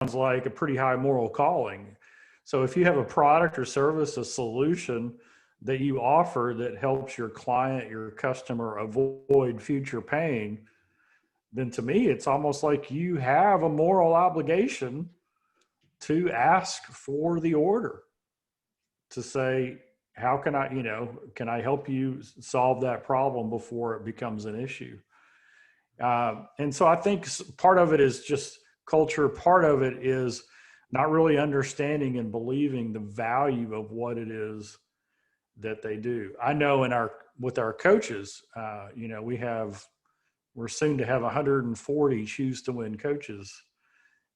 like a pretty high moral calling. So if you have a product or service, a solution that you offer that helps your client, your customer avoid future pain, then to me, it's almost like you have a moral obligation to ask for the order, to say, how can I, can I help you solve that problem before it becomes an issue? And so I think part of it is just culture. Part of it is not really understanding and believing the value of what it is that they do. I know with our coaches, we're soon to have 140 choose to win coaches.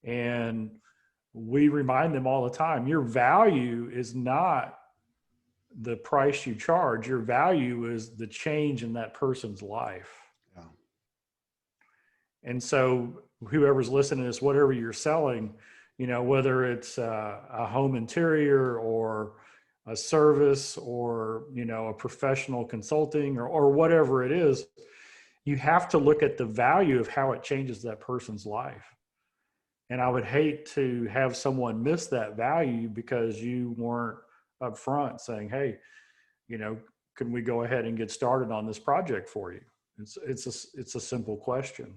And we remind them all the time, your value is not the price you charge. Your value is the change in that person's life. Yeah. And so whoever's listening to this, whatever you're selling, whether it's a home interior or a service or, a professional consulting or whatever it is, you have to look at the value of how it changes that person's life. And I would hate to have someone miss that value because you weren't upfront saying, hey, can we go ahead and get started on this project for you? It's a simple question.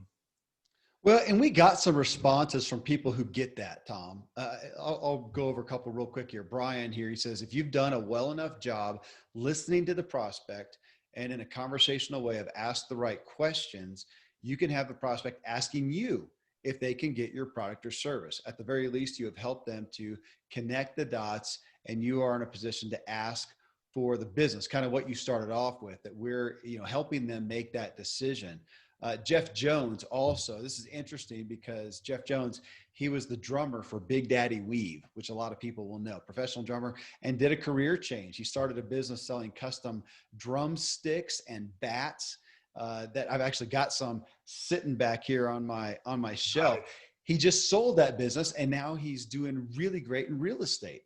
Well, and we got some responses from people who get that, Tom. I'll go over a couple real quick here. Brian here, he says, if you've done a well enough job listening to the prospect and in a conversational way have asked the right questions, you can have the prospect asking you if they can get your product or service. At the very least, you have helped them to connect the dots and you are in a position to ask for the business, kind of what you started off with, that we're helping them make that decision. Jeff Jones also, this is interesting because Jeff Jones, he was the drummer for Big Daddy Weave, which a lot of people will know, professional drummer, and did a career change. He started a business selling custom drumsticks and bats that I've actually got some sitting back here on my shelf. He just sold that business and now he's doing really great in real estate.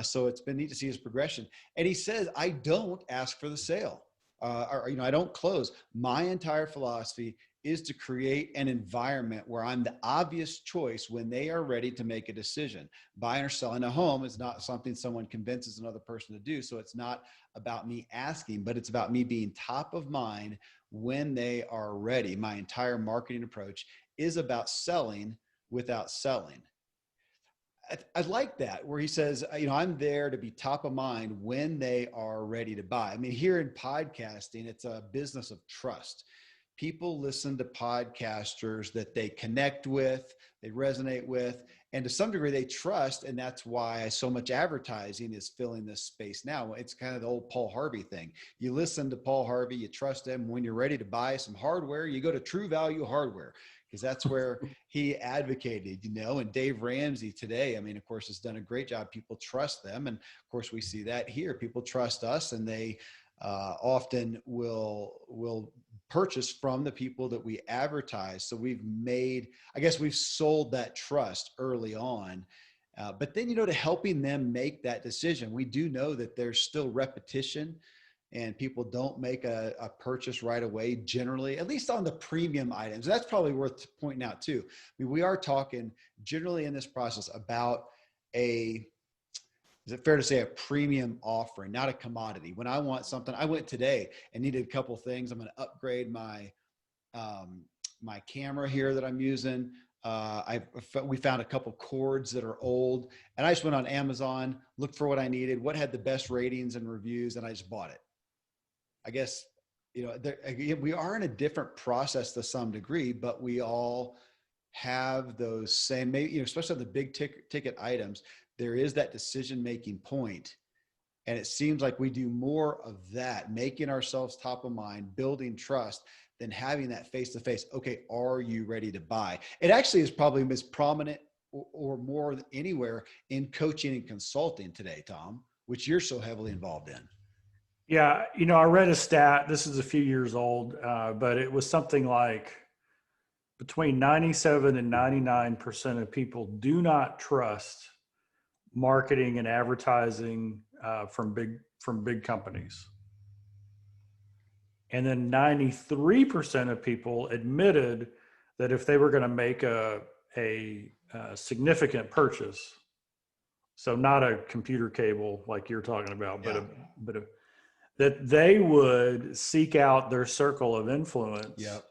So it's been neat to see his progression. And he says, I don't ask for the sale. I don't close. My entire philosophy is to create an environment where I'm the obvious choice when they are ready to make a decision. Buying or selling a home is not something someone convinces another person to do. So it's not about me asking, but it's about me being top of mind when they are ready. My entire marketing approach is about selling without selling. I like that where he says, I'm there to be top of mind when they are ready to buy. I mean, here in podcasting, it's a business of trust. People listen to podcasters that they connect with, they resonate with, and to some degree they trust. And that's why so much advertising is filling this space now. It's kind of the old Paul Harvey thing. You listen to Paul Harvey, you trust him. When you're ready to buy some hardware, you go to True Value Hardware, because that's where he advocated, and Dave Ramsey today, of course, has done a great job. People trust them. And of course, we see that here. People trust us and they often will purchase from the people that we advertise. So we've sold that trust early on. But then, to helping them make that decision, we do know that there's still repetition and people don't make a purchase right away, generally, at least on the premium items. And that's probably worth pointing out too. We are talking generally in this process about is it fair to say a premium offering, not a commodity? When I want something, I went today and needed a couple things. I'm going to upgrade my camera here that I'm using. We found a couple cords that are old, and I just went on Amazon, looked for what I needed, what had the best ratings and reviews, and I just bought it. I guess, we are in a different process to some degree, but we all have those same, especially on the big ticket items, there is that decision-making point. And it seems like we do more of that, making ourselves top of mind, building trust, than having that face-to-face. Okay, are you ready to buy? It actually is probably as prominent or more than anywhere in coaching and consulting today, Tom, which you're so heavily involved in. Yeah. I read a stat, this is a few years old, but it was something like between 97 and 99% of people do not trust marketing and advertising from big companies. And then 93% of people admitted that if they were going to make a significant purchase. So not a computer cable like you're talking about, Yeah. that they would seek out their circle of influence Yep.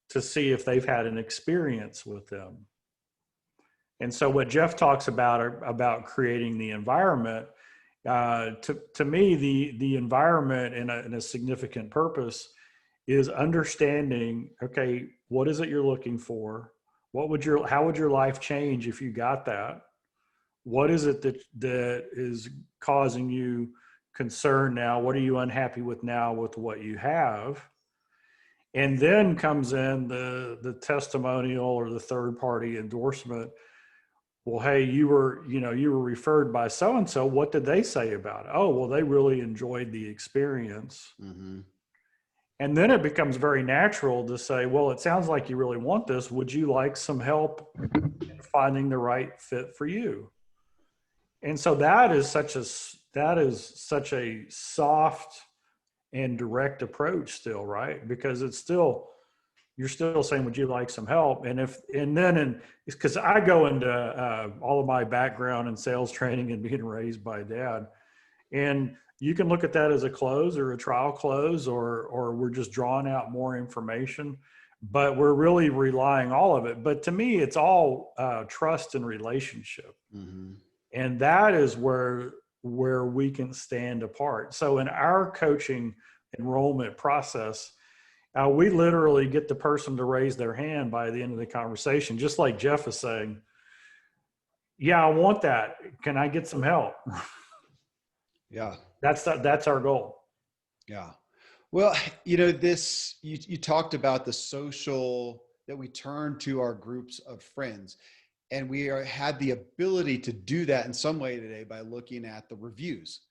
to see if they've had an experience with them. And so what Jeff talks about creating the environment, to me, the environment in a significant purpose is understanding, okay, what is it you're looking for? How would your life change if you got that? What is it that is causing you concern now? What are you unhappy with now with what you have? And then comes in the testimonial or the third party endorsement. Well, hey, you were referred by so and so. What did they say about it? Oh, well, they really enjoyed the experience. Mm-hmm. And then it becomes very natural to say, well, it sounds like you really want this. Would you like some help in finding the right fit for you? And so that is such a soft and direct approach still, right? Because you're still saying, would you like some help? And because I go into all of my background in sales training and being raised by dad, and you can look at that as a close or a trial close, or we're just drawing out more information, but we're really relying all of it. But to me, it's all trust and relationship. Mm-hmm. And that is where we can stand apart. So in our coaching enrollment process, we literally get the person to raise their hand by the end of the conversation, just like Jeff is saying, yeah, I want that. Can I get some help? Yeah. That's our goal. Yeah. Well, you talked about the social that we turn to our groups of friends, and had the ability to do that in some way today by looking at the reviews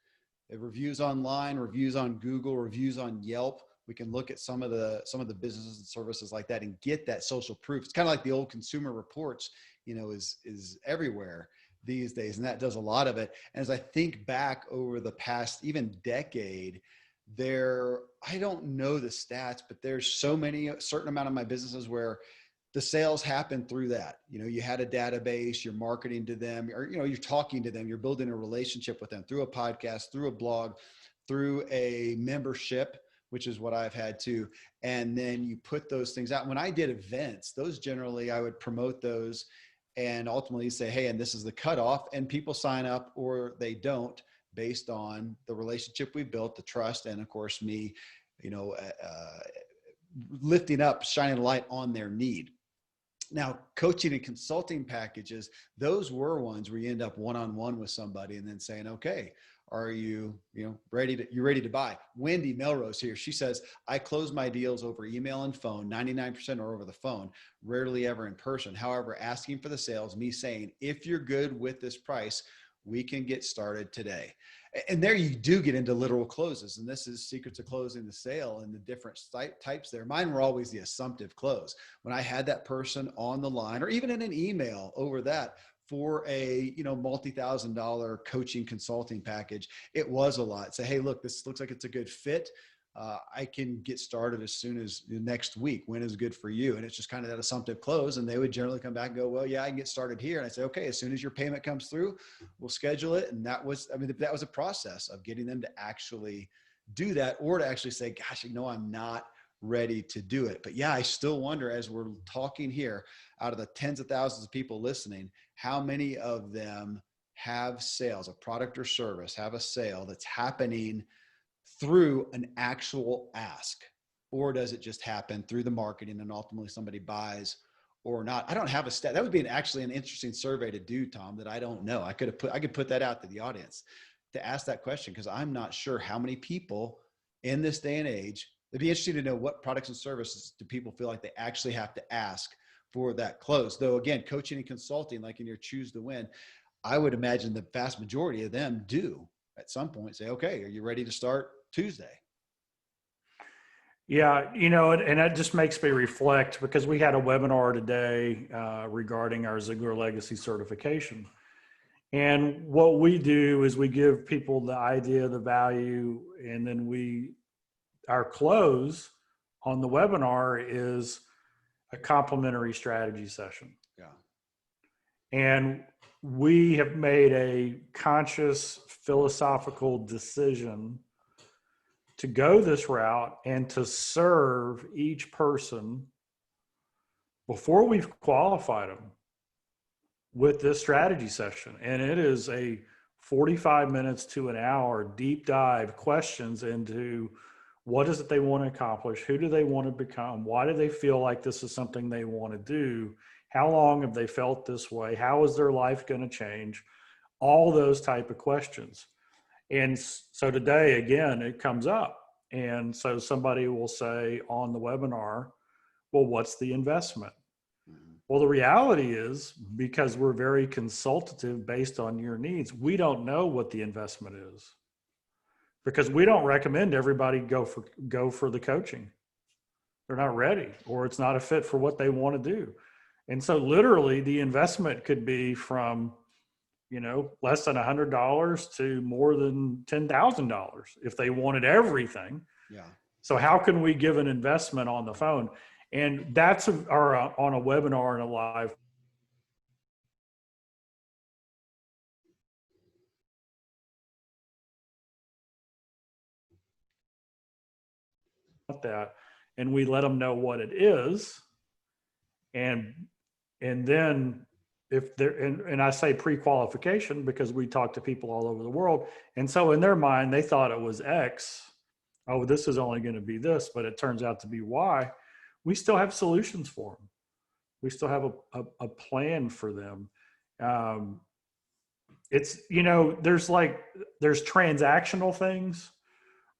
online, reviews on Google, reviews on Yelp. We can look at some of the businesses and services like that and get that social proof. It's kind of like the old Consumer Reports, is everywhere these days, and that does a lot of it. And as I think back over the past even decade, I don't know the stats, but there's a certain amount of my businesses where the sales happen through that. You had a database, you're marketing to them, or, you're talking to them, you're building a relationship with them through a podcast, through a blog, through a membership, which is what I've had too. And then you put those things out. When I did events, those generally, I would promote those and ultimately say, hey, and this is the cutoff, and people sign up or they don't based on the relationship we built, the trust, and of course me, lifting up, shining a light on their need. Now, coaching and consulting packages, those were ones where you end up one-on-one with somebody and then saying, okay, are you ready to buy? Wendy Melrose here. She says, I close my deals over email and phone, 99% are over the phone, rarely ever in person. However, asking for the sales, me saying, if you're good with this price, we can get started today. And there you do get into literal closes. And this is secrets of closing the sale and the different types there. Mine were always the assumptive close. When I had that person on the line or even in an email over that for a, multi-$1,000 coaching consulting package, it was a lot. Say, hey, look, this looks like it's a good fit. I can get started as soon as next week. When is good for you? And it's just kind of that assumptive close. And they would generally come back and go, well, yeah, I can get started here. And I say, okay, as soon as your payment comes through, we'll schedule it. And that was a process of getting them to actually do that, or to actually say, gosh, I'm not ready to do it. But yeah, I still wonder, as we're talking here, out of the tens of thousands of people listening, how many of them have sales, a product or service, have a sale that's happening through an actual ask, or does it just happen through the marketing and ultimately somebody buys or not? I don't have a stat. That would be actually an interesting survey to do, Tom, that I don't know. I could put that out to the audience to ask that question, because I'm not sure how many people in this day and age. It'd be interesting to know what products and services do people feel like they actually have to ask for that close. Though again, coaching and consulting, like in your Choose to Win, I would imagine the vast majority of them do at some point say, okay, are you ready to start Tuesday? Yeah, and that just makes me reflect, because we had a webinar today regarding our Ziglar Legacy certification. And what we do is we give people the idea, the value, and then our close on the webinar is a complimentary strategy session. Yeah. And we have made a conscious philosophical decision to go this route and to serve each person before we've qualified them with this strategy session. And it is a 45 minutes to an hour deep dive questions into what is it they want to accomplish? Who do they want to become? Why do they feel like this is something they want to do? How long have they felt this way? How is their life going to change? All those type of questions. And so today, again, it comes up. And so somebody will say on the webinar, well, what's the investment? Well, the reality is, because we're very consultative based on your needs, we don't know what the investment is, because we don't recommend everybody go for the coaching. They're not ready, or it's not a fit for what they want to do. And so literally the investment could be from, less than $100 to more than $10,000 if they wanted everything. Yeah. So how can we give an investment on the phone? And that's or on a webinar and a live. That, and we let them know what it is. And then if they're, and I say pre-qualification because we talk to people all over the world. And so in their mind, they thought it was X. Oh, this is only going to be this, but it turns out to be Y. We still have solutions for them. We still have a plan for them. It's, there's transactional things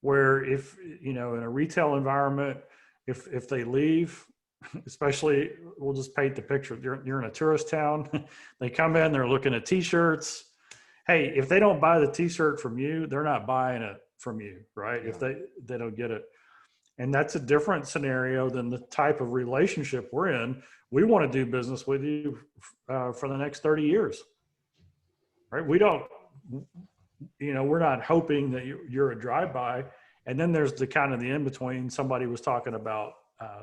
where if, in a retail environment, if they leave, especially, we'll just paint the picture. You're in a tourist town. They come in, they're looking at t-shirts. Hey, if they don't buy the t-shirt from you, they're not buying it from you, right? Yeah. If they don't get it. And that's a different scenario than the type of relationship we're in. We want to do business with you for the next 30 years, right? We don't, we're not hoping that you're a drive-by. And then there's the kind of the in-between. Somebody was talking about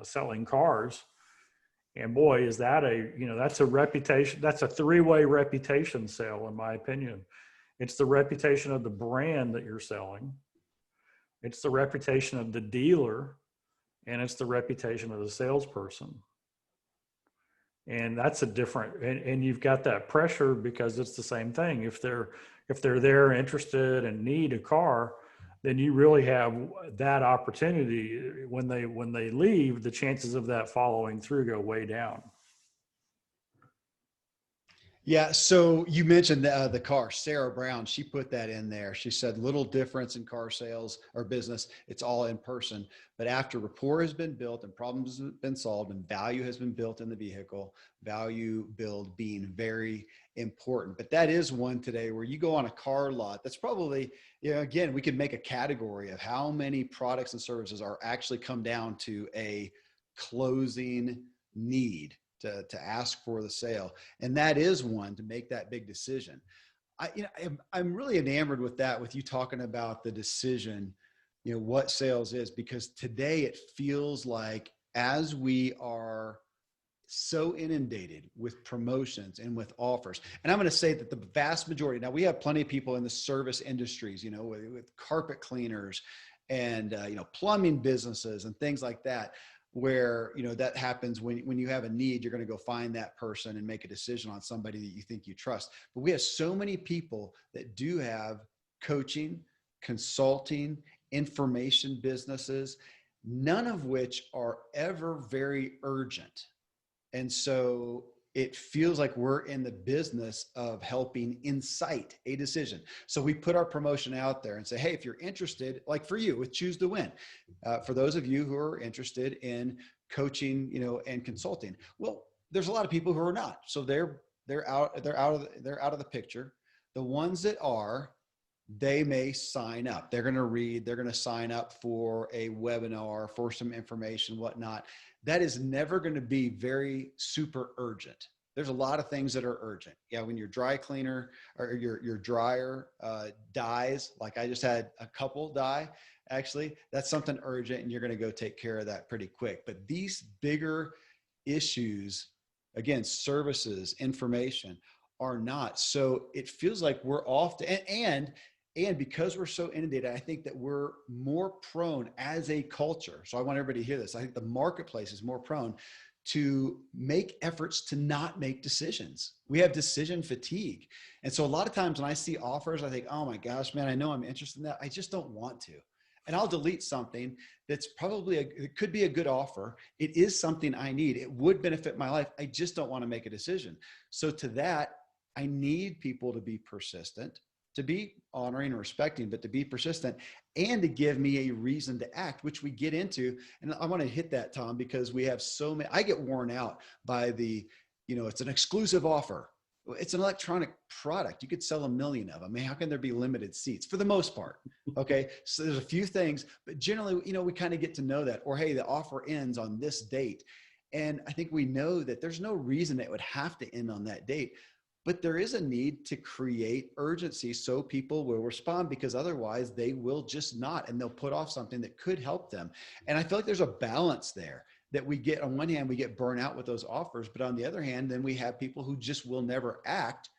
selling cars. And boy, is that that's a reputation. That's a three-way reputation sale, in my opinion. It's the reputation of the brand that you're selling. It's the reputation of the dealer, and it's the reputation of the salesperson. And that's a different, and you've got that pressure because it's the same thing. If they're there interested and need a car, then you really have that opportunity. When they leave, the chances of that following through go way down. Yeah. So you mentioned the car. Sarah Brown, she put that in there. She said, little difference in car sales or business. It's all in person. But after rapport has been built and problems have been solved and value has been built in the vehicle, value build being very important. But that is one today where you go on a car lot. That's probably, again, we could make a category of how many products and services are actually come down to a closing need to ask for the sale. And that is one to make that big decision. I'm really enamored with that, with you talking about the decision, what sales is, because today it feels like, as we are so inundated with promotions and with offers. And I'm going to say that the vast majority, now we have plenty of people in the service industries, with carpet cleaners and, plumbing businesses and things like that, where, that happens when you have a need. You're going to go find that person and make a decision on somebody that you think you trust. But we have so many people that do have coaching, consulting, information businesses, none of which are ever very urgent. And so it feels like we're in the business of helping incite a decision. So we put our promotion out there and say, hey, if you're interested, like for you with Choose to Win, for those of you who are interested in coaching, and consulting, well, there's a lot of people who are not. So they're out of the picture. The ones that are, they may sign up. They're going to read, they're going to sign up for a webinar, for some information, whatnot. That is never going to be very super urgent. There's a lot of things that are urgent. Yeah. When your dry cleaner or your dryer dies, like I just had a couple die, actually, that's something urgent and you're going to go take care of that pretty quick. But these bigger issues, again, services, information, are not. So it feels like we're off to, and because we're so inundated, I think that we're more prone as a culture. So I want everybody to hear this. I think the marketplace is more prone to make efforts to not make decisions. We have decision fatigue. And so a lot of times when I see offers, I think, oh my gosh, man, I know I'm interested in that. I just don't want to. And I'll delete something that's probably, it could be a good offer. It is something I need. It would benefit my life. I just don't want to make a decision. So to that, I need people to be persistent, to be honoring and respecting, but to be persistent and to give me a reason to act, which we get into. And I want to hit that, Tom, because we have so many, I get worn out by the, it's an exclusive offer. It's an electronic product. You could sell 1 million of them. I mean, how can there be limited seats for the most part? Okay. So there's a few things, but generally, we kind of get to know that, or, hey, the offer ends on this date. And I think we know that there's no reason it would have to end on that date, but there is a need to create urgency so people will respond, because otherwise they will just not, and they'll put off something that could help them. And I feel like there's a balance there that we get. On one hand, we get burnt out with those offers, but on the other hand, then we have people who just will never act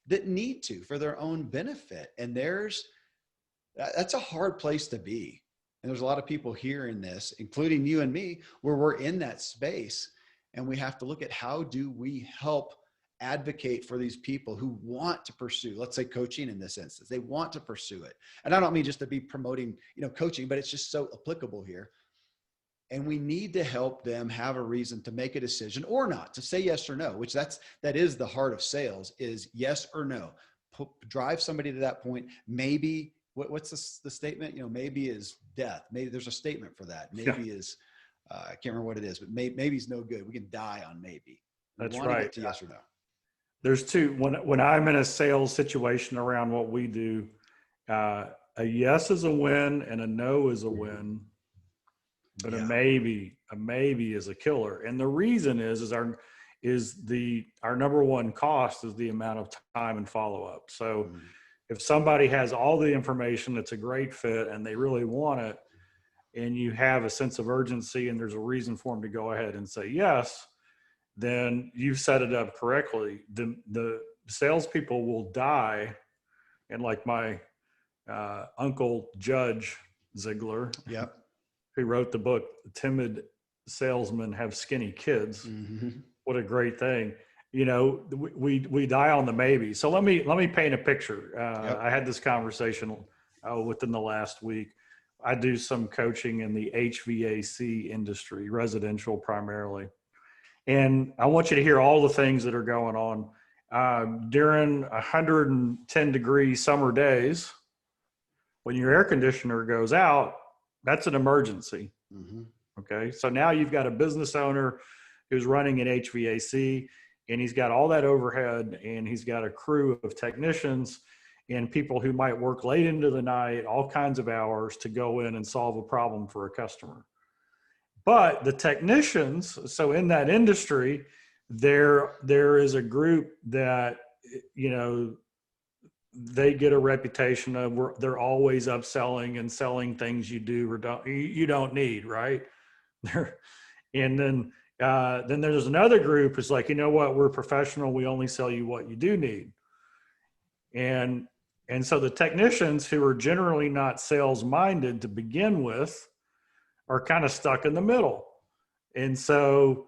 that need to for their own benefit. And that's a hard place to be. And there's a lot of people hearing this, including you and me, where we're in that space. And we have to look at, how do we help advocate for these people who want to pursue, let's say, coaching in this instance. They want to pursue it. And I don't mean just to be promoting, coaching, but it's just so applicable here. And we need to help them have a reason to make a decision or not, to say yes or no, which that is the heart of sales, is yes or no. Drive somebody to that point. Maybe, what's the statement? Maybe is death. Maybe there's a statement for that. Maybe is, I can't remember what it is, but maybe is no good. We can die on maybe. That's right. Get to yes or no. There's two. When I'm in a sales situation around what we do, a yes is a win and a no is a win, but a maybe is a killer. And the reason is our number one cost is the amount of time and follow up. So if somebody has all the information, that's a great fit, and they really want it, and you have a sense of urgency and there's a reason for them to go ahead and say yes, then you've set it up correctly. The salespeople will die. And like my uncle, Judge Ziglar, who wrote the book, Timid Salesmen Have Skinny Kids. Mm-hmm. What a great thing. We die on the maybe. So let me paint a picture. I had this conversation within the last week. I do some coaching in the HVAC industry, residential primarily. And I want you to hear all the things that are going on during 110 degree summer days. When your air conditioner goes out, that's an emergency. Mm-hmm. Okay. So now you've got a business owner who's running an HVAC, and he's got all that overhead, and he's got a crew of technicians and people who might work late into the night, all kinds of hours, to go in and solve a problem for a customer. But the technicians, so in that industry, there is a group that, they get a reputation of they're always upselling and selling things you don't need, right? And then there's another group who's like, we're professional. We only sell you what you do need. And so the technicians, who are generally not sales minded to begin with, are kind of stuck in the middle. And so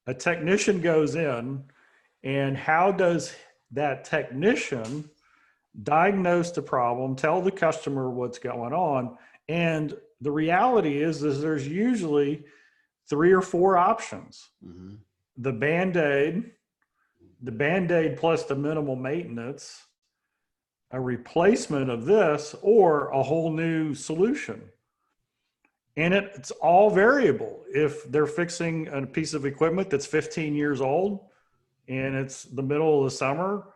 a technician goes in, and how does that technician diagnose the problem, tell the customer what's going on? And the reality is there's usually 3 or 4 options. Mm-hmm. The Band-Aid plus the minimal maintenance, a replacement of this, or a whole new solution. And it's all variable. If they're fixing a piece of equipment that's 15 years old and it's the middle of the summer,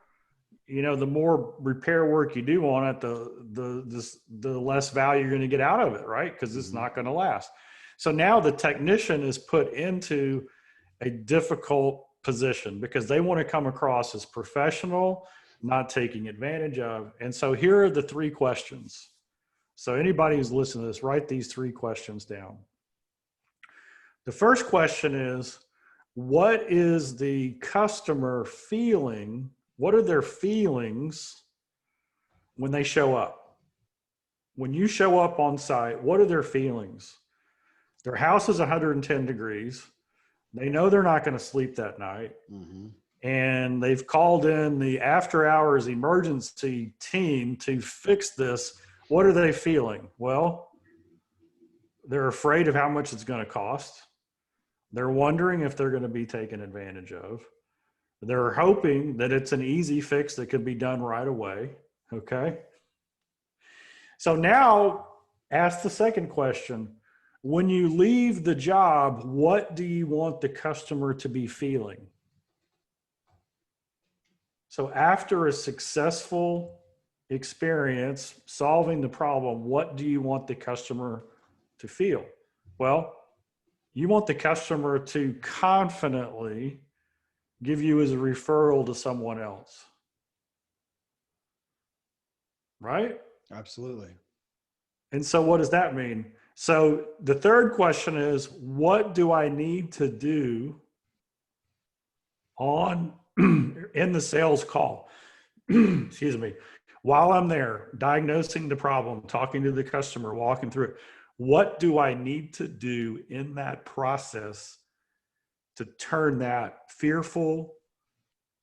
the more repair work you do on it, the less value you're going to get out of it, right? Because it's not going to last. So now the technician is put into a difficult position because they want to come across as professional, not taking advantage of. And so here are the 3 questions. So anybody who's listening to this, write these 3 questions down. The first question is, what is the customer feeling what are their feelings when they show up? When you show up on site, what are their feelings? Their house is 110 degrees. They know they're not going to sleep that night. Mm-hmm. And they've called in the after hours emergency team to fix this. What are they feeling? Well, they're afraid of how much it's going to cost. They're wondering if they're going to be taken advantage of. They're hoping that it's an easy fix that could be done right away. Okay. So now ask the second question. When you leave the job, what do you want the customer to be feeling? So after a successful experience solving the problem, what do you want the customer to feel? Well, you want the customer to confidently give you as a referral to someone else. Right? Absolutely. And so what does that mean? So the third question is, what do I need to do on in the sales call? Excuse me. While I'm there diagnosing the problem, talking to the customer, walking through it, what do I need to do in that process to turn that fearful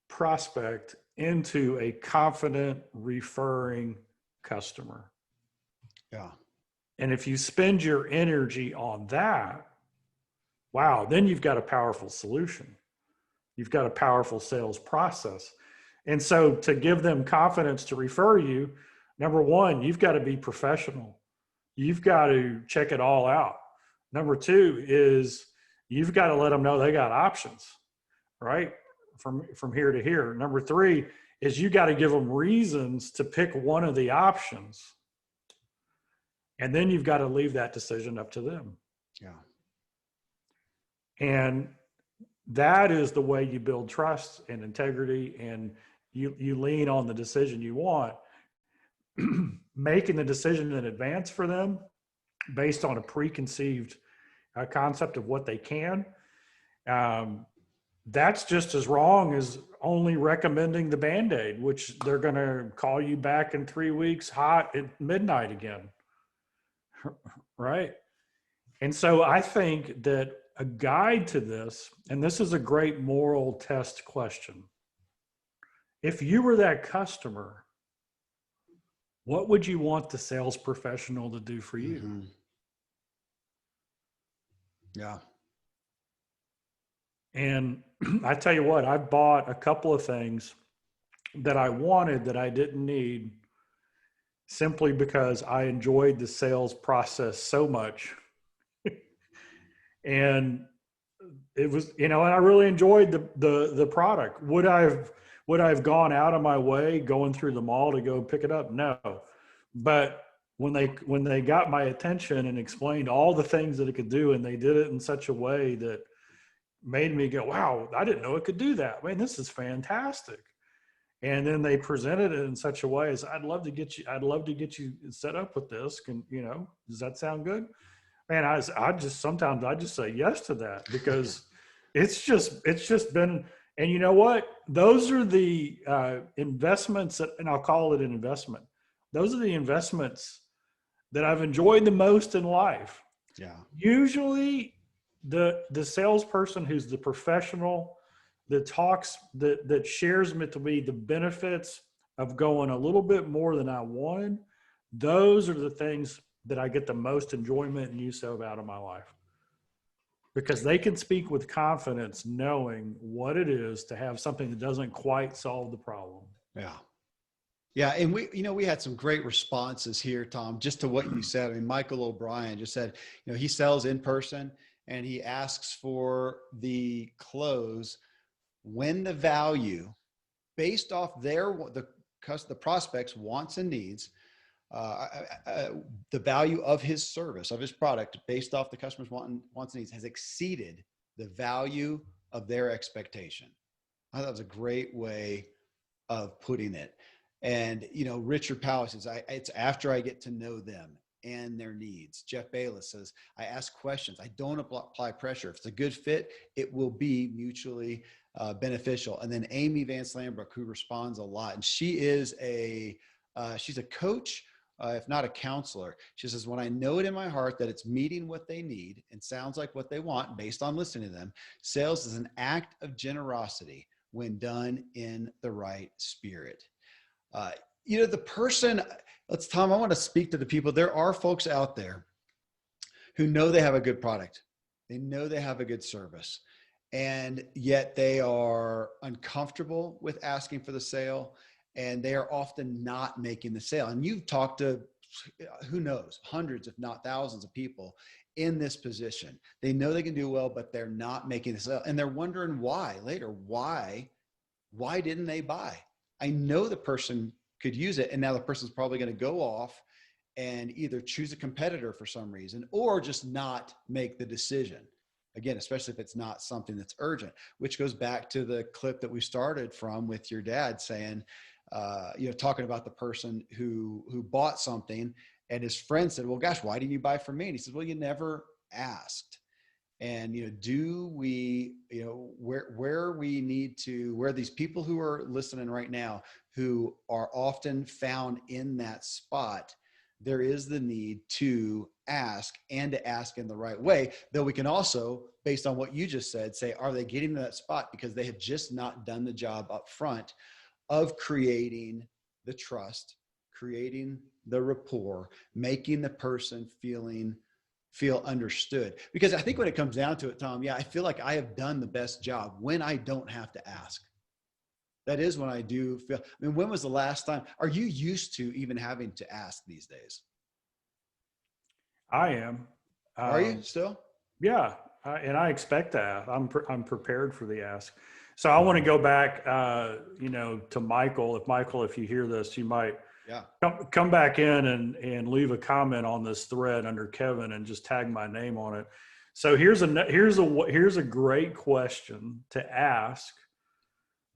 prospect into a confident referring customer? Yeah. And if you spend your energy on that, wow, then you've got a powerful solution. You've got a powerful sales process. And so to give them confidence to refer you, number one, you've got to be professional. You've got to check it all out. Number two is you've got to let them know they got options, right? From here to here. Number three is you got to give them reasons to pick one of the options. And then you've got to leave that decision up to them. Yeah. And that is the way you build trust and integrity, and you lean on the decision you want. Making the decision in advance for them based on a preconceived concept of what they can, that's just as wrong as only recommending the Band-Aid, which they're going to call you back in 3 weeks hot at midnight again. Right? And so I think that a guide to this, and this is a great moral test question. If you were that customer, what would you want the sales professional to do for you? Mm-hmm. Yeah. And I tell you what, I bought a couple of things that I wanted that I didn't need simply because I enjoyed the sales process so much. And it was, and I really enjoyed the product. Would I've gone out of my way going through the mall to go pick it up? No. But when they got my attention and explained all the things that it could do, and they did it in such a way that made me go, wow, I didn't know it could do that. Man, this is fantastic. And then they presented it in such a way as I'd love to get you set up with this. Does that sound good? Man, I just sometimes I just say yes to that because it's just been, and you know what? Those are the investments and I'll call it an investment. Those are the investments that I've enjoyed the most in life. Yeah. Usually the salesperson who's the professional that talks, that shares with me the benefits of going a little bit more than I wanted, those are the things that I get the most enjoyment and use of out of my life, because they can speak with confidence knowing what it is to have something that doesn't quite solve the problem. Yeah. Yeah. And we had some great responses here, Tom, just to what you said. I mean, Michael O'Brien just said, he sells in person and he asks for the close when the value based off the prospect's wants and needs, the value of his service, of his product based off the customer's wants and needs has exceeded the value of their expectation. I thought that was a great way of putting it. And, Richard Powell says, it's after I get to know them and their needs. Jeff Bayless says, I ask questions. I don't apply pressure. If it's a good fit, it will be mutually beneficial. And then Amy Van Slambrook, who responds a lot, and she is she's a coach, if not a counselor. She says, when I know it in my heart that it's meeting what they need and sounds like what they want based on listening to them, sales is an act of generosity when done in the right spirit. The person, Tom, I want to speak to the people. There are folks out there who know they have a good product. They know they have a good service, and yet they are uncomfortable with asking for the sale, and they are often not making the sale. And you've talked to, who knows, hundreds, if not thousands of people in this position. They know they can do well, but they're not making the sale. And they're wondering why later. Why didn't they buy? I know the person could use it, and now the person's probably going to go off and either choose a competitor for some reason or just not make the decision. Again, especially if it's not something that's urgent, which goes back to the clip that we started from with your dad saying, talking about the person who bought something, and his friend said, well, gosh, why didn't you buy from me? And he says, well, you never asked. And, do we, where these people who are listening right now, who are often found in that spot, there is the need to ask, and to ask in the right way. Though we can also, based on what you just said, say, are they getting to that spot because they have just not done the job up front of creating the trust, creating the rapport, making the person feel understood. Because I think when it comes down to it, Tom, I feel like I have done the best job when I don't have to ask. That is when I do feel, when was the last time, are you used to even having to ask these days? I am. Are you still? Yeah. And I expect that. I'm prepared for the ask. So I want to go back, to Michael. If you hear this, you might come back in and leave a comment on this thread under Kevin and just tag my name on it. So here's a great question to ask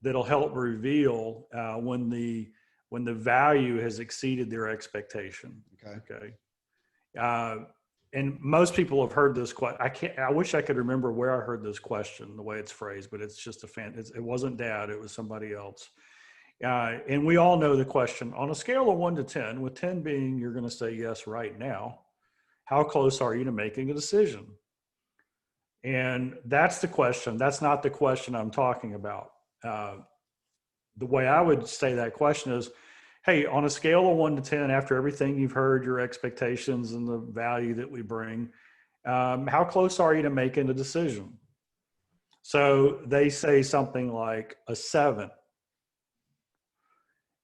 that'll help reveal when the value has exceeded their expectation. Okay. And most people have heard this question. I wish I could remember where I heard this question, the way it's phrased, but it's just it wasn't Dad, it was somebody else. And we all know the question. On a scale of 1 to 10, with 10 being you're going to say yes right now, how close are you to making a decision? And that's the question. That's not the question I'm talking about. The way I would say that question is, hey, on a scale of 1 to 10, after everything you've heard, your expectations and the value that we bring, how close are you to making a decision? So they say something like a 7.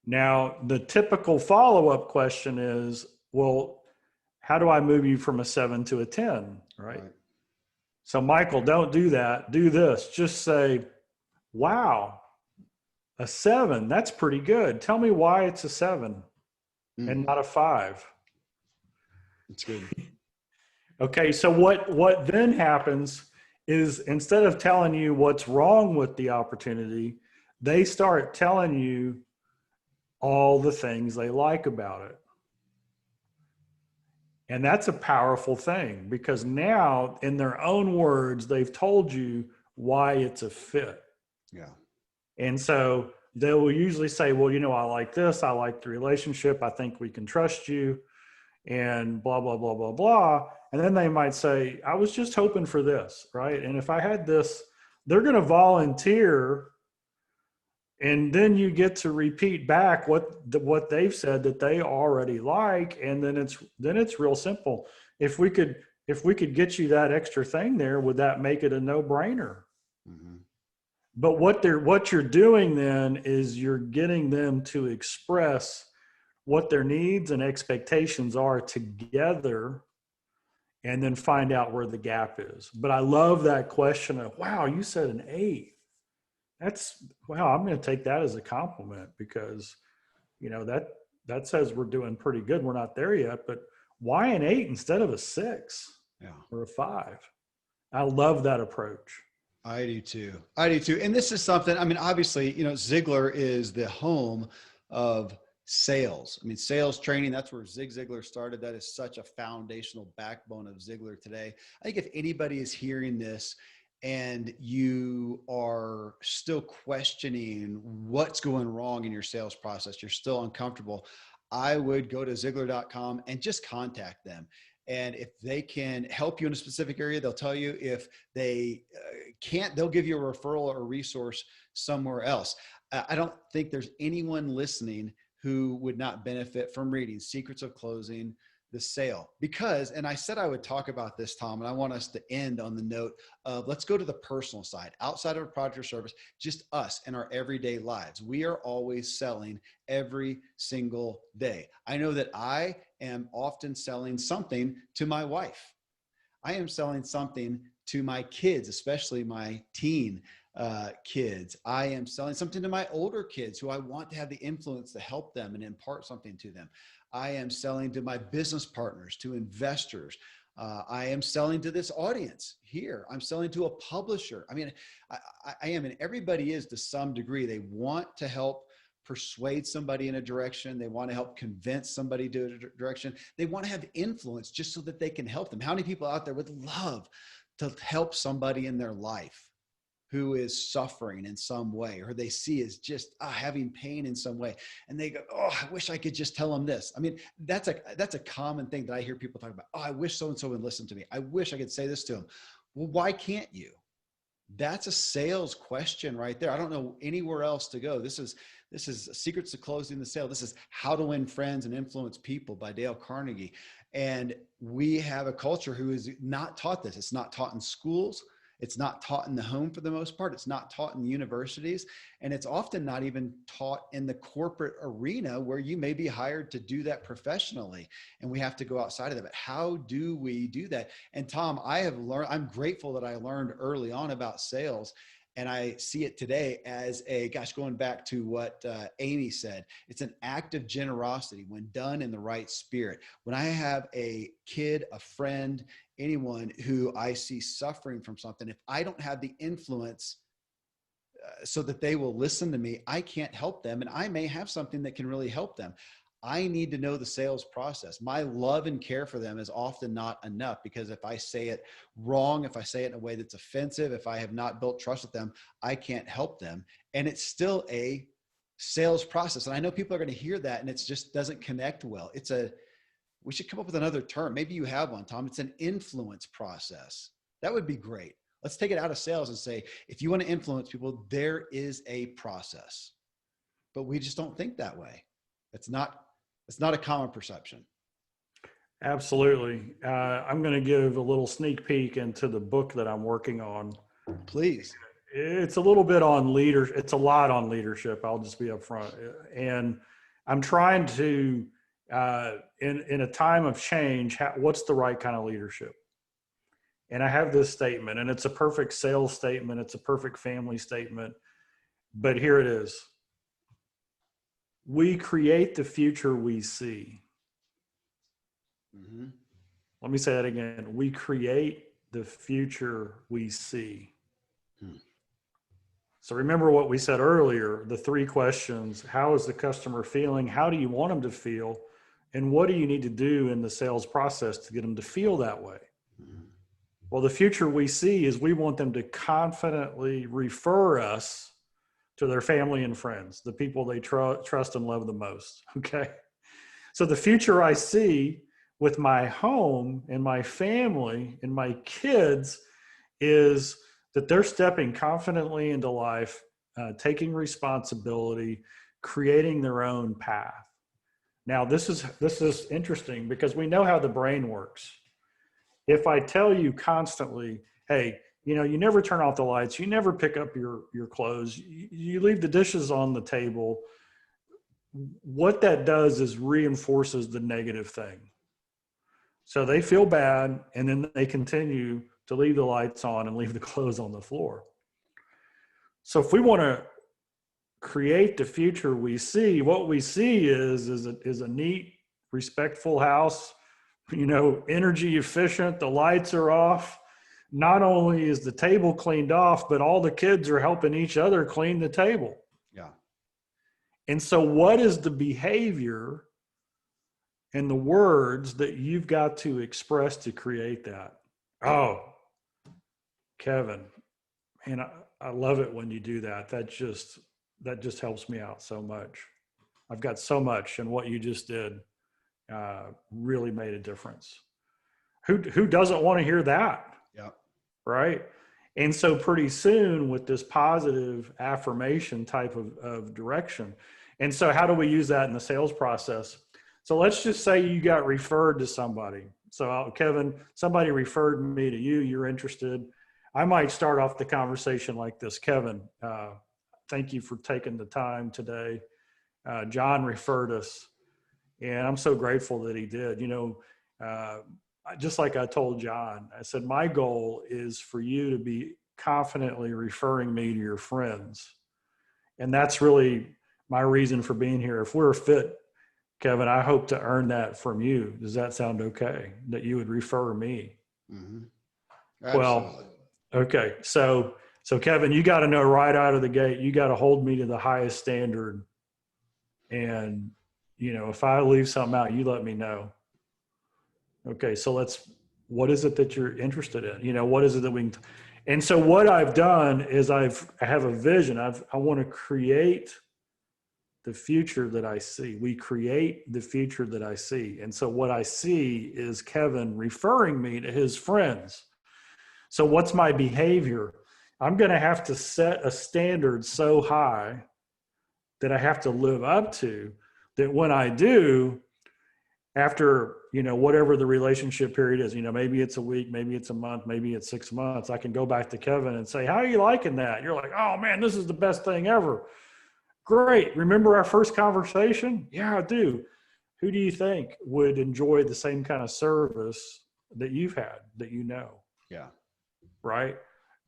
Now, the typical follow-up question is, well, how do I move you from a 7 to a 10, right? So Michael, don't do that. Do this. Just say, wow, a 7, that's pretty good. Tell me why it's a 7 and not a 5. That's good. Okay, so what then happens is, instead of telling you what's wrong with the opportunity, they start telling you all the things they like about it. And that's a powerful thing, because now, in their own words, they've told you why it's a fit. Yeah. And so they will usually say, well, I like this. I like the relationship. I think we can trust you, and blah, blah, blah, blah, blah. And then they might say, I was just hoping for this, right? And if I had this, they're going to volunteer. And then you get to repeat back what they've said that they already like. And then it's real simple. If we could get you that extra thing there, would that make it a no-brainer? Mm-hmm. But what you're doing then is you're getting them to express what their needs and expectations are together, and then find out where the gap is. But I love that question of, wow, you said an 8. Wow, I'm going to take that as a compliment, because, that says we're doing pretty good. We're not there yet, but why an 8 instead of a 6 or a 5? I love that approach. I do too. And this is something, obviously, Ziglar is the home of sales. Sales training, that's where Zig Ziglar started. That is such a foundational backbone of Ziglar today. I think if anybody is hearing this and you are still questioning what's going wrong in your sales process, you're still uncomfortable, I would go to Ziglar.com and just contact them. And if they can help you in a specific area, they'll tell you. If they can't, they'll give you a referral or a resource somewhere else. I don't think there's anyone listening who would not benefit from reading Secrets of Closing the Sale. Because, and I said I would talk about this, Tom, and I want us to end on the note of, let's go to the personal side, outside of a product or service, just us in our everyday lives. We are always selling every single day. I know that I am often selling something to my wife. I am selling something to my kids, especially my teen kids. I am selling something to my older kids who I want to have the influence to help them and impart something to them. I am selling to my business partners, to investors. I am selling to this audience here. I'm selling to a publisher. I mean, I am, and everybody is to some degree. They want to help persuade somebody in a direction. They want to help convince somebody to a direction. They want to have influence just so that they can help them. How many people out there would love to help somebody in their life who is suffering in some way, or they see is just having pain in some way, and they go, "Oh, I wish I could just tell them this." I mean, that's a common thing that I hear people talk about. "Oh, I wish so-and-so would listen to me. I wish I could say this to them." Well, why can't you? That's a sales question right there. I don't know anywhere else to go. This is Secrets to Closing the Sale. This is How to Win Friends and Influence People by Dale Carnegie. And we have a culture who is not taught this. It's not taught in schools. It's not taught in the home for the most part. It's not taught in universities. And it's often not even taught in the corporate arena where you may be hired to do that professionally. And we have to go outside of that. But how do we do that? And Tom, I'm grateful that I learned early on about sales. And I see it today as going back to what Amy said, it's an act of generosity when done in the right spirit. When I have a kid, a friend, anyone who I see suffering from something, if I don't have the influence so that they will listen to me, I can't help them. And I may have something that can really help them. I need to know the sales process. My love and care for them is often not enough, because if I say it wrong, if I say it in a way that's offensive, if I have not built trust with them, I can't help them. And it's still a sales process. And I know people are going to hear that and it just doesn't connect well. We should come up with another term. Maybe you have one, Tom. It's an influence process. That would be great. Let's take it out of sales and say, if you want to influence people, there is a process. But we just don't think that way. It's not a common perception. Absolutely. I'm going to give a little sneak peek into the book that I'm working on. Please. It's a little bit on leadership. It's a lot on leadership. I'll just be upfront. And I'm trying to, in a time of change, what's the right kind of leadership? And I have this statement, and it's a perfect sales statement. It's a perfect family statement. But here it is. We create the future we see. Mm-hmm. Let me say that again. We create the future we see. So remember what we said earlier, the 3 questions: how is the customer feeling? How do you want them to feel? And what do you need to do in the sales process to get them to feel that way? Well, the future we see is we want them to confidently refer us to their family and friends, the people they trust and love the most. Okay. So the future I see with my home and my family and my kids is that they're stepping confidently into life, taking responsibility, creating their own path. Now, this is interesting because we know how the brain works. If I tell you constantly, hey, you never turn off the lights, you never pick up your clothes, you leave the dishes on the table, what that does is reinforces the negative thing. So they feel bad, and then they continue to leave the lights on and leave the clothes on the floor. So if we want to create the future we see, what we see is a neat, respectful house, energy efficient, the lights are off. Not only is the table cleaned off, but all the kids are helping each other clean the table. Yeah. And so what is the behavior and the words that you've got to express to create that? Oh, Kevin, And I love it when you do that. That just helps me out so much. I've got so much, and what you just did really made a difference. Who doesn't want to hear that? Yeah. Right. And so pretty soon with this positive affirmation type of direction. And so how do we use that in the sales process? So let's just say you got referred to somebody. So Kevin, somebody referred me to you, you're interested. I might start off the conversation like this. Kevin, thank you for taking the time today. John referred us, and I'm so grateful that he did. Just like I told John, I said, my goal is for you to be confidently referring me to your friends. And that's really my reason for being here. If we're a fit, Kevin, I hope to earn that from you. Does that sound okay? That you would refer me? Mm-hmm. Well, okay. So Kevin, you got to know right out of the gate, you got to hold me to the highest standard. And, if I leave something out, you let me know. Okay, so what is it that you're interested in? What is it that and so what I've done is I have a vision. I want to create the future that I see. We create the future that I see. And so what I see is Kevin referring me to his friends. So what's my behavior? I'm going to have to set a standard so high that I have to live up to, that when I do, after, whatever the relationship period is, maybe it's a week, maybe it's a month, maybe it's 6 months, I can go back to Kevin and say, how are you liking that? You're like, oh man, this is the best thing ever. Great. Remember our first conversation? Yeah, I do. Who do you think would enjoy the same kind of service that you've had, that Yeah. right?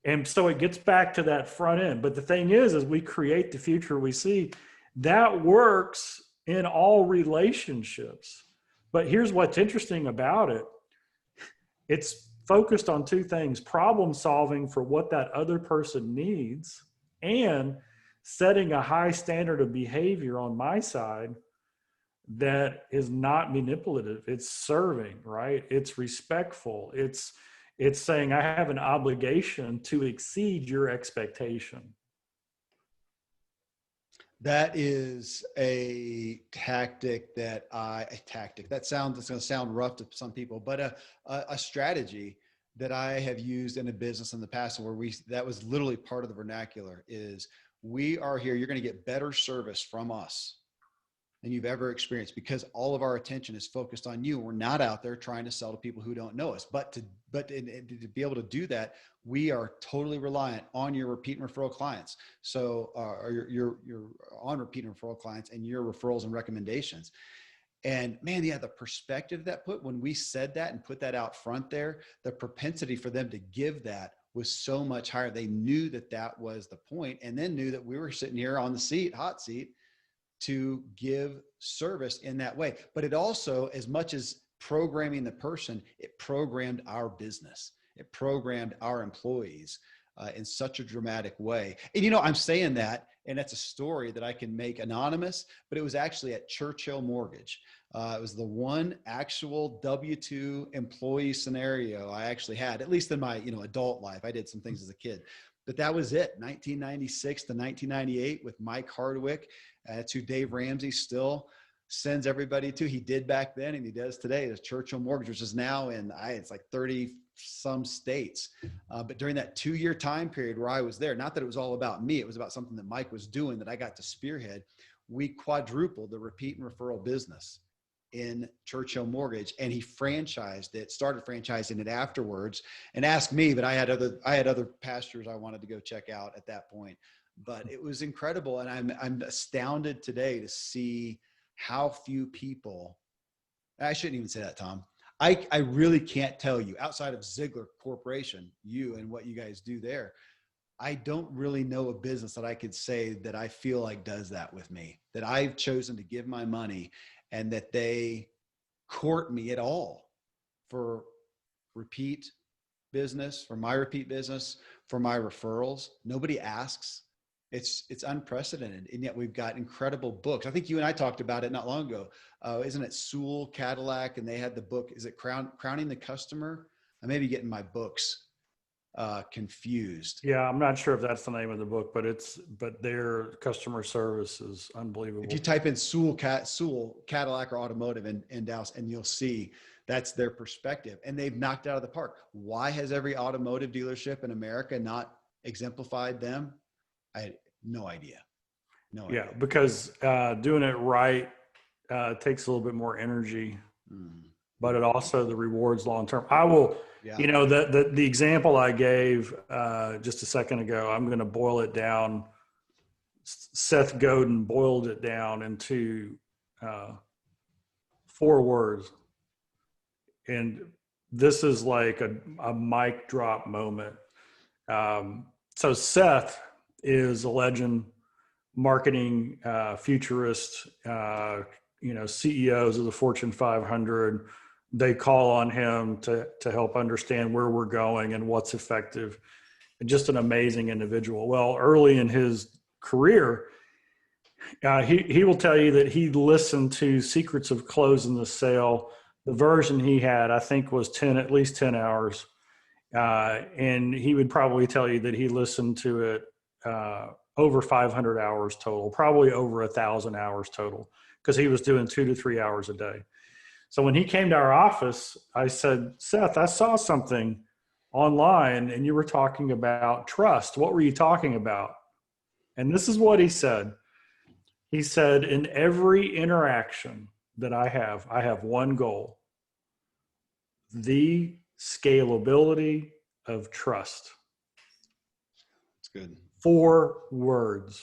And so it gets back to that front end. But the thing is we create the future we see. That works in all relationships. But here's what's interesting about it. It's focused on two things: problem solving for what that other person needs, and setting a high standard of behavior on my side that is not manipulative. It's serving, right? It's respectful. It's saying I have an obligation to exceed your expectation. That is a tactic that it's going to sound rough to some people, but a strategy that I have used in a business in the past, where that was literally part of the vernacular, is we are here. You're going to get better service from us than you've ever experienced, because all of our attention is focused on you. We're not out there trying to sell to people who don't know us, but to be able to do that, we are totally reliant on your repeat and referral clients. So you're on repeat and referral clients and your referrals and recommendations. And man, yeah, the perspective that put, when we said that and put that out front there, the propensity for them to give that was so much higher. They knew that was the point, and then knew that we were sitting here on the hot seat, to give service in that way. But it also, as much as programming the person, it programmed our business. It programmed our employees in such a dramatic way. And I'm saying that, and that's a story that I can make anonymous, but it was actually at Churchill Mortgage. It was the one actual W-2 employee scenario I actually had, at least in my adult life. I did some things as a kid. But that was it, 1996 to 1998, with Mike Hardwick. That's who Dave Ramsey still sends everybody to. He did back then, and he does today. The Churchill Mortgage, which is now in, it's like 30 some states. But during that 2-year time period where I was there, not that it was all about me, it was about something that Mike was doing that I got to spearhead. We quadrupled the repeat and referral business in Churchill Mortgage, and he franchised it, started franchising it afterwards, and asked me, but I had other pastures I wanted to go check out at that point. But it was incredible. And I'm astounded today to see how few people, I shouldn't even say that, Tom. I really can't tell you, outside of Ziglar Corporation, you and what you guys do there, I don't really know a business that I could say that I feel like does that with me, that I've chosen to give my money and that they court me at all for repeat business, for my repeat business, for my referrals. Nobody asks. It's unprecedented. And yet we've got incredible books. I think you and I talked about it not long ago. Isn't it Sewell Cadillac? And they had the book, is it Crowning the Customer? I may be getting my books confused. Yeah, I'm not sure if that's the name of the book, but their customer service is If you unbelievable. type in Sewell Cadillac or automotive in Dallas, and you'll see that's their perspective, and they've knocked it out of the park. Why has every automotive dealership in America not exemplified them? I had no idea. No Yeah, idea. because doing it right takes a little bit more energy, Mm. but it also the rewards long term. I will, Yeah. the example I gave just a second ago, I'm going to boil it down. Seth Godin boiled it down into 4 words, and this is like a mic drop moment. So Seth is a legend, marketing futurist. CEOs of the Fortune 500, they call on him to help understand where we're going and what's effective. And just an amazing individual. Well, early in his career, he will tell you that he listened to Secrets of Closing the Sale. The version he had, I think, was at least 10 hours. And he would probably tell you that he listened to it over 500 hours total, probably over 1,000 hours total, because he was doing 2 to 3 hours a day. So when he came to our office, I said, Seth, I saw something online and you were talking about trust. What were you talking about? And this is what he said. He said, in every interaction that I have one goal: the scalability of trust. It's good. 4 words.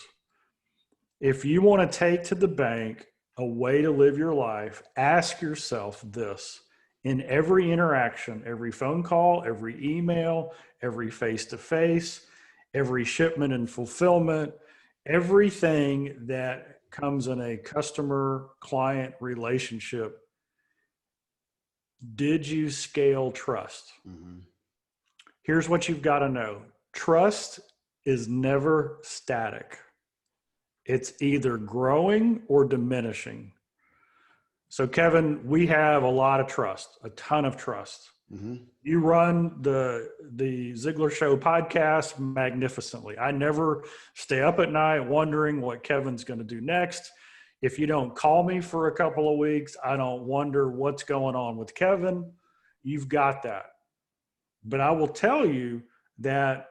If you want to take to the bank a way to live your life, ask yourself this: in every interaction, every phone call, every email, every face-to-face, every shipment and fulfillment, everything that comes in a customer-client relationship, did you scale trust? Mm-hmm. Here's what you've got to know. Trust is never static. It's either growing or diminishing. So, Kevin, we have a lot of trust, a ton of trust. Mm-hmm. You run the Ziglar Show podcast magnificently. I never stay up at night wondering what Kevin's going to do next. If you don't call me for a couple of weeks, I don't wonder what's going on with Kevin. You've got that. But I will tell you that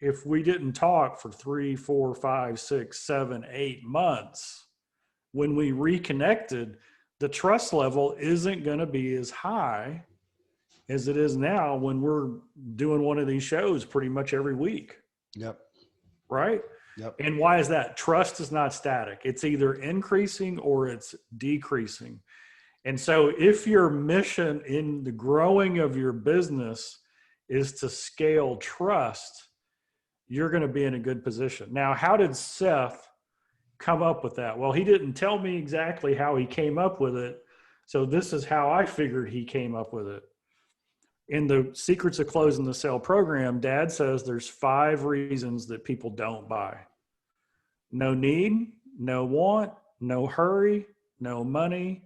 if we didn't talk for 3, 4, 5, 6, 7, 8 months, when we reconnected, the trust level isn't going to be as high as it is now when we're doing one of these shows pretty much every week. Yep. Right? Yep. And why is that? Trust is not static. It's either increasing or it's decreasing. And so if your mission in the growing of your business is to scale trust, you're going to be in a good position. Now, how did Seth come up with that? Well, he didn't tell me exactly how he came up with it. So this is how I figured he came up with it. In the Secrets of Closing the Sale program, Dad says there's 5 reasons that people don't buy. No need, no want, no hurry, no money,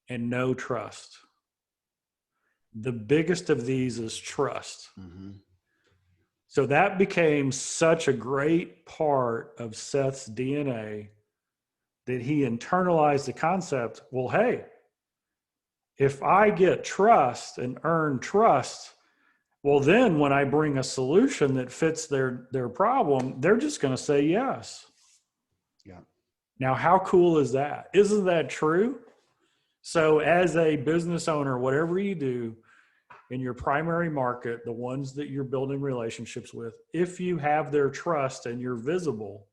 and no trust. The biggest of these is trust. Mm-hmm. So that became such a great part of Seth's DNA that he internalized the concept. Well, hey, if I get trust and earn trust, well, then when I bring a solution that fits their problem, they're just going to say yes. Yeah. Now, how cool is that? Isn't that true? So as a business owner, whatever you do in your primary market, the ones that you're building relationships with, if you have their trust and you're visible,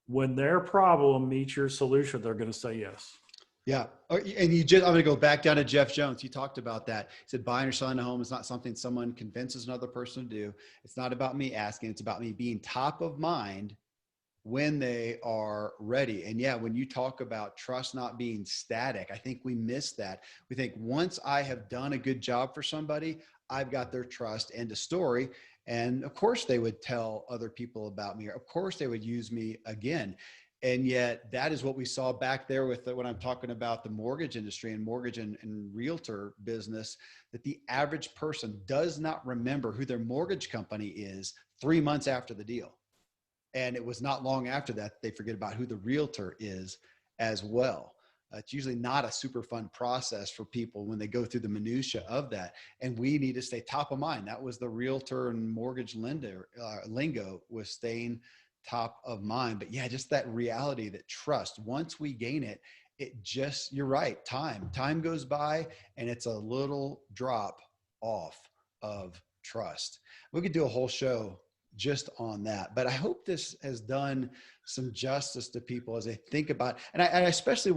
when their problem meets your solution, they're going to say yes. Yeah. And I'm going to go back down to Jeff Jones. He talked about that. He said, buying or selling a home is not something someone convinces another person to do. It's not about me asking. It's about me being top of mind when they are ready. And yeah, when you talk about trust not being static, I think we miss that. We think once I have done a good job for somebody, I've got their trust, end of story. And of course they would tell other people about me, or of course they would use me again. And yet that is what we saw back there with when I'm talking about the mortgage industry and mortgage and realtor business, that the average person does not remember who their mortgage company is 3 months after the deal. And it was not long after that they forget about who the realtor is as well. It's usually not a super fun process for people when they go through the minutia of that. And we need to stay top of mind. That was the realtor and mortgage lender lingo, was staying top of mind. But yeah, just that reality, that trust, once we gain it, it just, you're right. Time goes by and it's a little drop off of trust. We could do a whole show just on that. But I hope this has done some justice to people as they think about, and I especially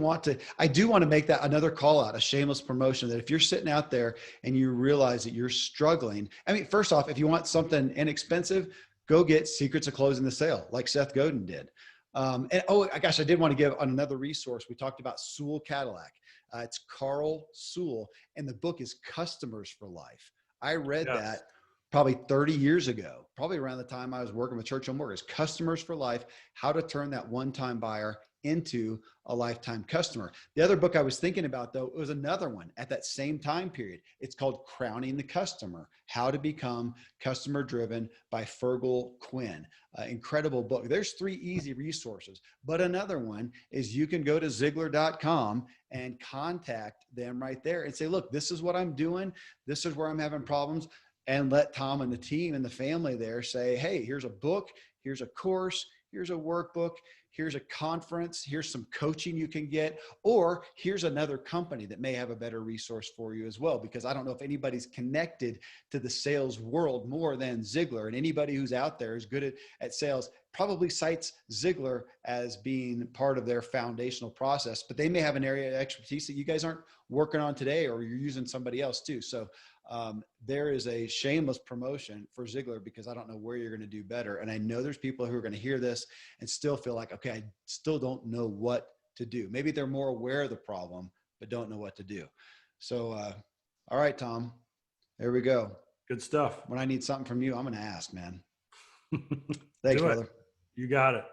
I do want to make that another call out, a shameless promotion, that if you're sitting out there and you realize that you're struggling, I mean, first off, if you want something inexpensive, go get Secrets of Closing the Sale, like Seth Godin did. And oh gosh, I did want to give another resource. We talked about Sewell Cadillac. It's Carl Sewell, and the book is Customers for Life. I read that probably 30 years ago, probably around the time I was working with Churchill Mortgage. Customers for Life, how to turn that one-time buyer into a lifetime customer. The other book I was thinking about, though, was another one at that same time period. It's called Crowning the Customer, How to Become Customer Driven by Fergal Quinn. Incredible book. There's 3 easy resources, but another one is you can go to Ziglar.com and contact them right there and say, look, this is what I'm doing. This is where I'm having problems. And let Tom and the team and the family there say, hey, here's a book, here's a course, here's a workbook, here's a conference, here's some coaching you can get, or here's another company that may have a better resource for you as well. Because I don't know if anybody's connected to the sales world more than Ziglar, and anybody who's out there is good at sales probably cites Ziglar as being part of their foundational process, but they may have an area of expertise that you guys aren't working on today, or you're using somebody else too. So there is a shameless promotion for Ziglar, because I don't know where you're going to do better. And I know there's people who are going to hear this and still feel like, okay, I still don't know what to do. Maybe they're more aware of the problem, but don't know what to do. So, all right, Tom, there we go. Good stuff. When I need something from you, I'm going to ask, man. Thanks, Do it. brother. You got it.